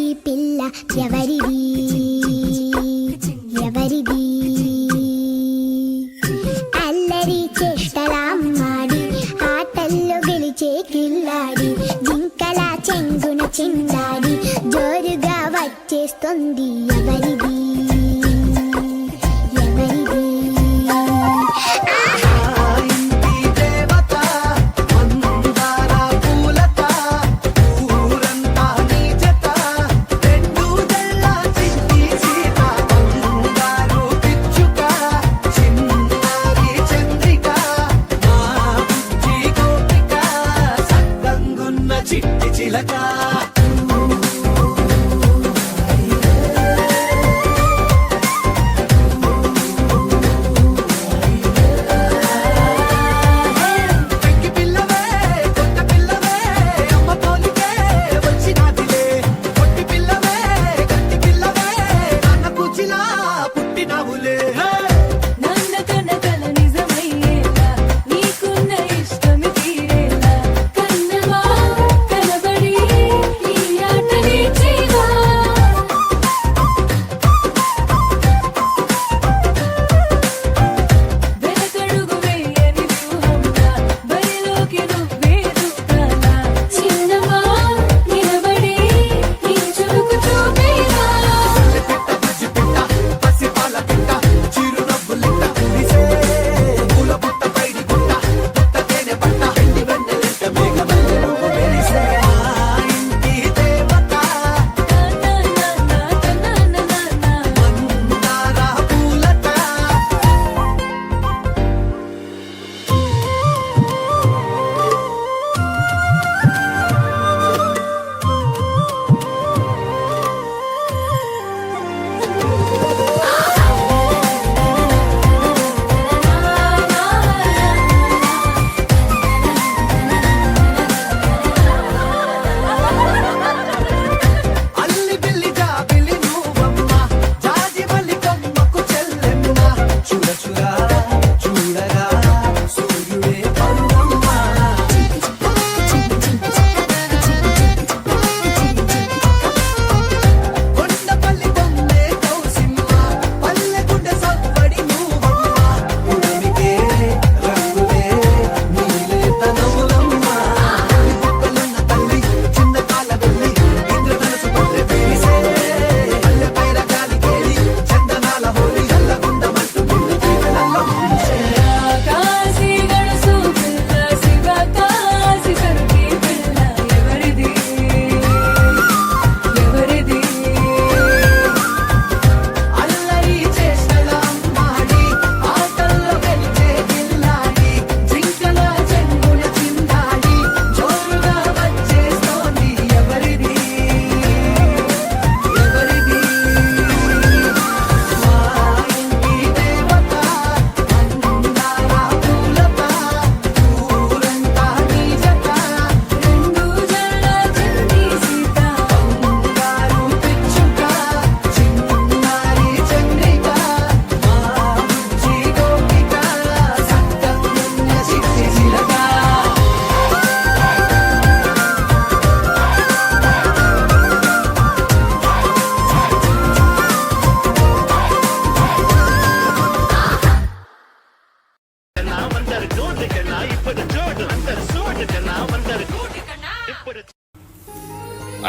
ఈ పిల్ల ఎవరిది ఎవరిది? అల్లరి చేష్టల అమ్మాడి, ఆటల్లో గెలిచే కిల్లాడి, జింకల చెంగున చిందాడి, జోరుగా వచ్చేస్తుంది ఎవరిది ఎవరిది?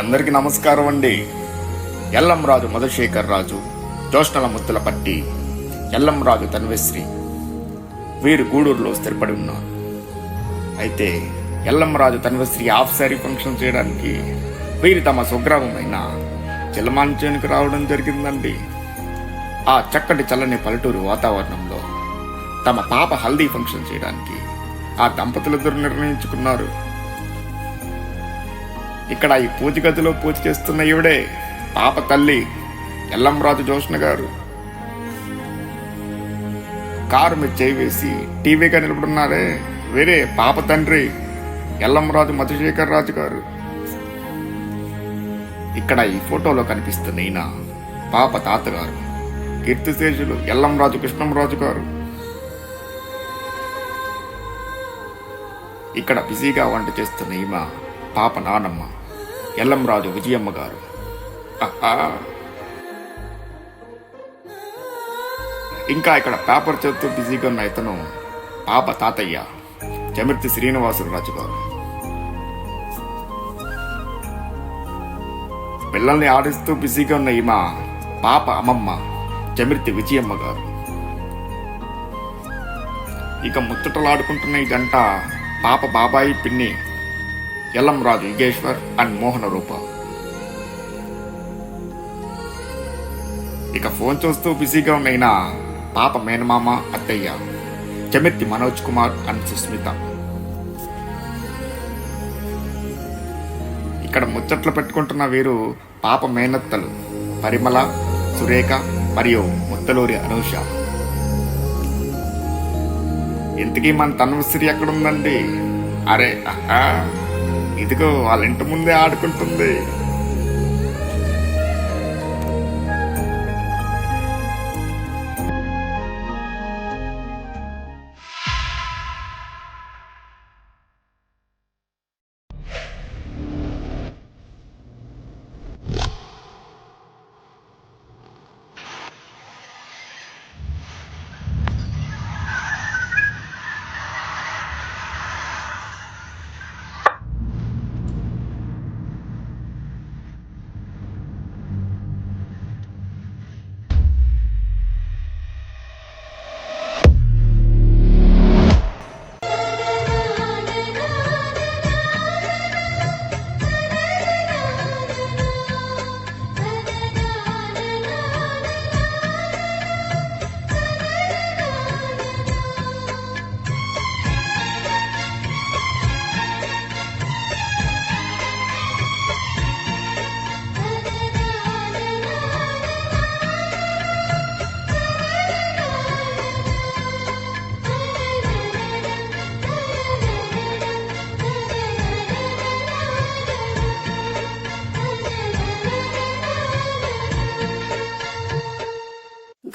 అందరికీ నమస్కారం అండి. ఎల్లంరాజు మధుశేఖర్ రాజు, జోష్ణల ముత్తులపట్టి, ఎల్లంరాజు తన్వశ్రీ వీరు గూడూరులో స్థిరపడి ఉన్నారు. అయితే ఎల్లంరాజు తన్వశ్రీ హాఫ్ శారీ ఫంక్షన్ చేయడానికి వీరు తమ స్వగ్రామమైన చిలమాంచానికి రావడం జరిగిందండి. ఆ చక్కటి చల్లని పల్లెటూరు వాతావరణంలో తమ పాప హల్దీ ఫంక్షన్ చేయడానికి ఆ దంపతులిద్దరు నిర్ణయించుకున్నారు. ఇక్కడ ఈ పూజ గదిలో పూజ చేస్తున్న ఈవిడే పాప తల్లి ఎల్లంరాజు జోష్ణ గారు. కారు మీద చేయి వేసి టీవీగా నిలబడున్నారే వేరే పాప తండ్రి ఎల్లంరాజు మధుశేఖర్ రాజు గారు. ఇక్కడ ఈ ఫోటోలో కనిపిస్తున్న ఈయన పాప తాతగారు కీర్తిశేషులు ఎల్లంరాజు కృష్ణంరాజు గారు. ఇక్కడ బిజీగా వంట చేస్తున్న ఈమె పాప నానమ్మ ఎల్లంరాజు విజయమ్మ గారు. ఆహా. ఇంకా ఇక్కడ పేపర్ చదువుతూ బిజీగా ఉన్న ఇతను పాప తాతయ్య చమిర్తి శ్రీనివాసరాజు గారు. పిల్లల్ని ఆడిస్తూ బిజీగా ఉన్న ఈమె పాప అమ్మమ్మ చమిర్తి విజయమ్మ గారు. ఇక ముచ్చటలాడుకుంటున్న ఈ గంట పాప బాబాయి పిన్ని ఎల్లంరాజు యుగేశ్వర్ అండ్ మోహన రూప. ఇక ఫోన్ చూస్తూ బిజీగా ఉన్న ఈయన పాప మేనమామ అత్తయ్య చమిర్తి మనోజ్ కుమార్ అండ్ సుస్మిత. ఇక్కడ ముచ్చట్లు పెట్టుకుంటున్న వీరు పాప మేనత్తలు పరిమళ, సురేఖ మరియు ముత్తలూరి అనూష. ఇంతకీ మన తనుశ్రీ ఎక్కడుందండి? అరే ఆహా, ఇదిగో వాళ్ళ ఇంటి ముందే ఆడుకుంటుంది.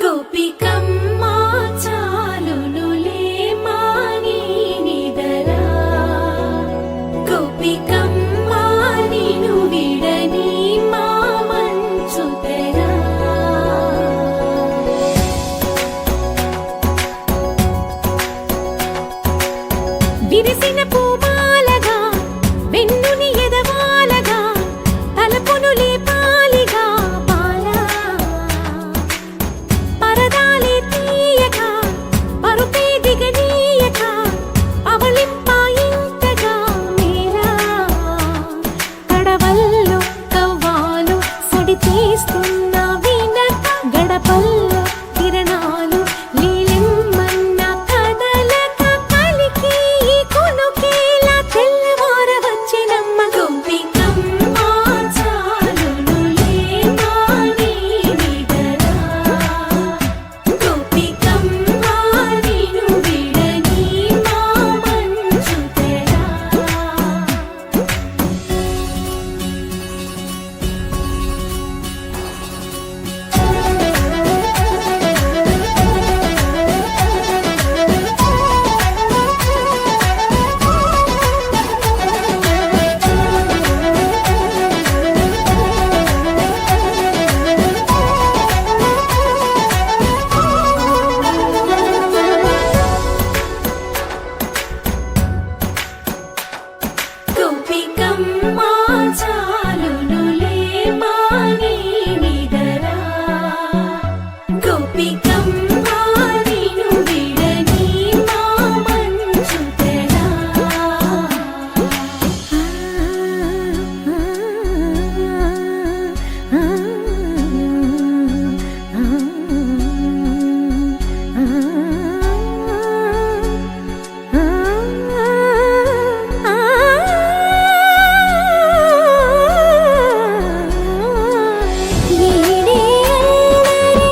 గోపికమ్మా చాలునులే మాని నిదరా, గోపికమ్మా నిను విడని మా మంచుతెరా. విరిసిన పూమాలగా వెన్నుని ఎదవాలగా తలపును లేపాలిగా బాలా, పరదాలే తీయక పరుపే దిగనీయక అవలింపాయింతగా మేరా. కడవల్లో కవ్వాలు సడి చేస్తున్న వీణత, గడపల్లో కిరణాలు లీలెమ్మన్న కదలక కలికి కొనుకేలా తెల్లవార వచ్చినమ్మ. గోపికమ్మా చాలునులే మాని నిదరా, గోపికమ్మా నిను విడని మా మంచుతెరా. గోపికమ్మా చాలునులే మాని నిదరా, గోపికమ్మా నిను విడని మా మంచుతెరా. వీడే అల్లరి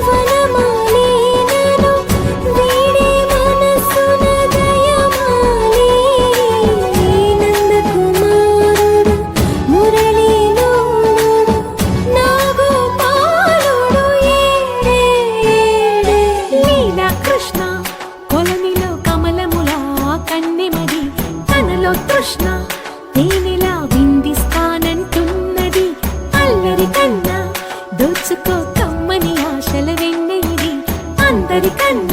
వనమాలినను, వీడే మనసున దయమాలి. నందకుమారుడు మురళీలోలుడు నాగోపాలుడు ఏడే ఏడే. లీలా కృష్ణ కొలనిలో కమలములా కన్నెమది, తనలో తృష్ణ తేనెలా విందిస్తానంటున్నది. అల్లరి కన్ను అల్లరి కన్న